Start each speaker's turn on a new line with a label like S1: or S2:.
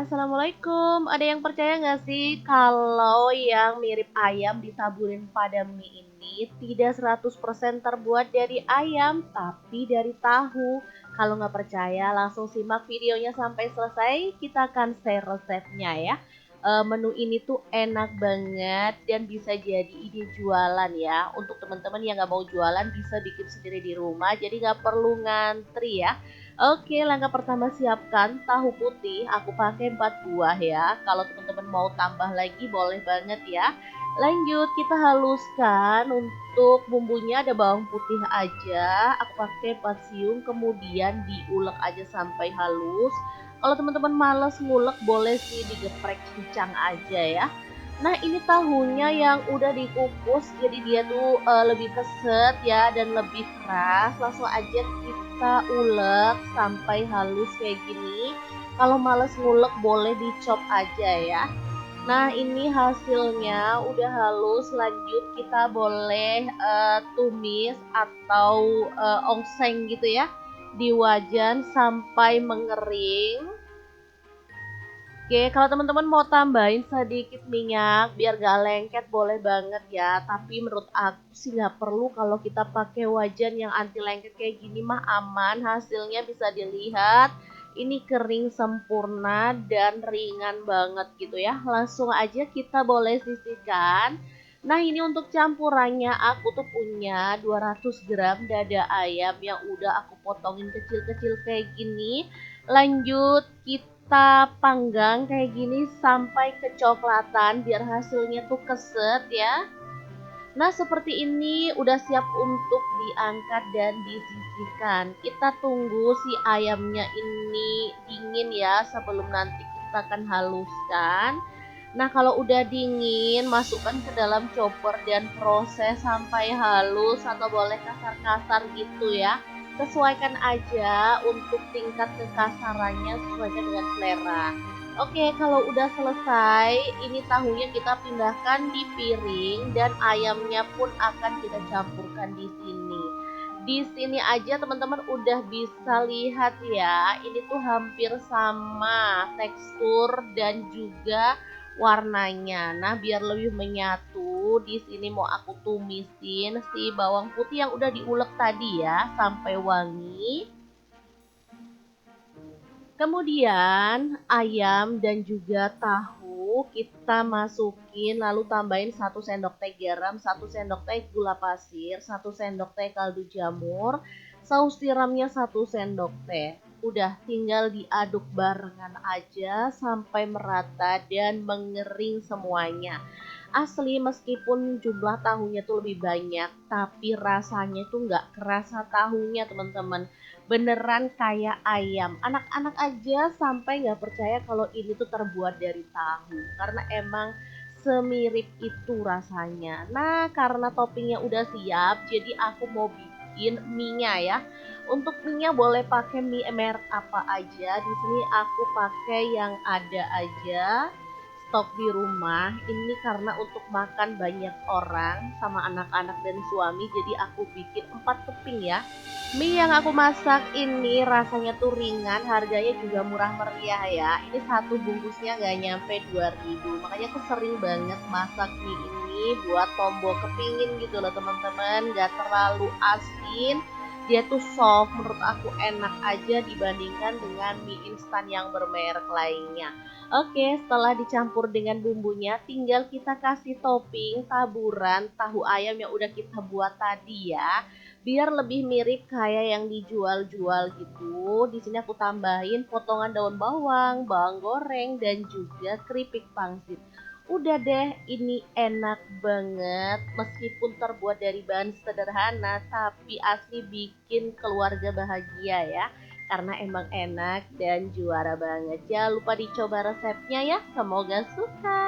S1: Assalamualaikum. Ada yang percaya nggak sih kalau yang mirip ayam ditaburin pada mie ini tidak 100% terbuat dari ayam, tapi dari tahu? Kalau nggak percaya, langsung simak videonya sampai selesai. Kita akan share resepnya ya. Menu ini tuh enak banget dan bisa jadi ide jualan ya. Untuk teman-teman yang nggak mau jualan bisa bikin sendiri di rumah, jadi nggak perlu ngantri ya. Oke, langkah pertama siapkan tahu putih. Aku pakai 4 buah ya. Kalau teman-teman mau tambah lagi boleh banget ya. Lanjut, kita haluskan. Untuk bumbunya ada bawang putih aja. Aku pakai pasium, kemudian diulek aja sampai halus. Kalau teman-teman males ngulek boleh sih digeprek kencang aja ya. Nah, ini tahunya yang udah dikukus jadi dia tuh lebih keset ya dan lebih keras. Langsung aja kita ulek sampai halus kayak gini. Kalau males ngulek boleh dicop aja ya. Nah, ini hasilnya udah halus. Lanjut kita boleh tumis atau ongseng gitu ya di wajan sampai mengering. Oke, kalau teman-teman mau tambahin sedikit minyak biar gak lengket boleh banget ya. Tapi menurut aku sih nggak perlu kalau kita pakai wajan yang anti lengket kayak gini mah aman. Hasilnya bisa dilihat ini kering sempurna dan ringan banget gitu ya. Langsung aja kita boleh sisihkan. Nah, ini untuk campurannya aku tuh punya 200 gram dada ayam yang udah aku potongin kecil-kecil kayak gini. Lanjut kita panggang kayak gini sampai kecoklatan biar hasilnya tuh keset ya. Nah, seperti ini udah siap untuk diangkat dan disisihkan. Kita tunggu si ayamnya ini dingin ya sebelum nanti kita akan haluskan. Nah, kalau udah dingin, masukkan ke dalam chopper dan proses sampai halus atau boleh kasar-kasar gitu ya. Sesuaikan aja untuk tingkat kekasarannya, sesuaikan dengan selera. Oke, kalau udah selesai, ini tahunya kita pindahkan di piring dan ayamnya pun akan kita campurkan di sini. Di sini aja teman-teman udah bisa lihat ya, ini tuh hampir sama tekstur dan juga warnanya. Nah, biar lebih menyatu, di sini mau aku tumisin si bawang putih yang udah diulek tadi ya sampai wangi. Kemudian ayam dan juga tahu kita masukin lalu tambahin 1 sendok teh garam, 1 sendok teh gula pasir, 1 sendok teh kaldu jamur, saus tiramnya 1 sendok teh. Udah tinggal diaduk barengan aja sampai merata dan mengering semuanya. Asli meskipun jumlah tahunya tuh lebih banyak, tapi rasanya tuh nggak kerasa tahunya teman-teman. Beneran kayak ayam. Anak-anak aja sampai nggak percaya kalau ini tuh terbuat dari tahu. Karena emang semirip itu rasanya. Nah, karena toppingnya udah siap, jadi aku mau bikin mie-nya ya. Untuk mie-nya boleh pakai mie merek apa aja. Di sini aku pakai yang ada aja stok di rumah. Ini karena untuk makan banyak orang sama anak-anak dan suami, jadi aku bikin 4 keping ya. Mie yang aku masak ini rasanya tuh ringan, harganya juga murah meriah ya. Ini satu bungkusnya nggak nyampe 2.000. Makanya aku sering banget masak mie ini buat tombol kepingin gitu loh teman-teman. Nggak terlalu asin, dia tuh soft, menurut aku enak aja dibandingkan dengan mie instan yang bermerek lainnya. Oke, setelah dicampur dengan bumbunya, tinggal kita kasih topping taburan tahu ayam yang udah kita buat tadi ya. Biar lebih mirip kayak yang dijual-jual gitu. Di sini aku tambahin potongan daun bawang, bawang goreng, dan juga keripik pangsit. Udah deh, ini enak banget. Meskipun terbuat dari bahan sederhana, tapi asli bikin keluarga bahagia ya. Karena emang enak dan juara banget. Jangan lupa dicoba resepnya ya. Semoga suka.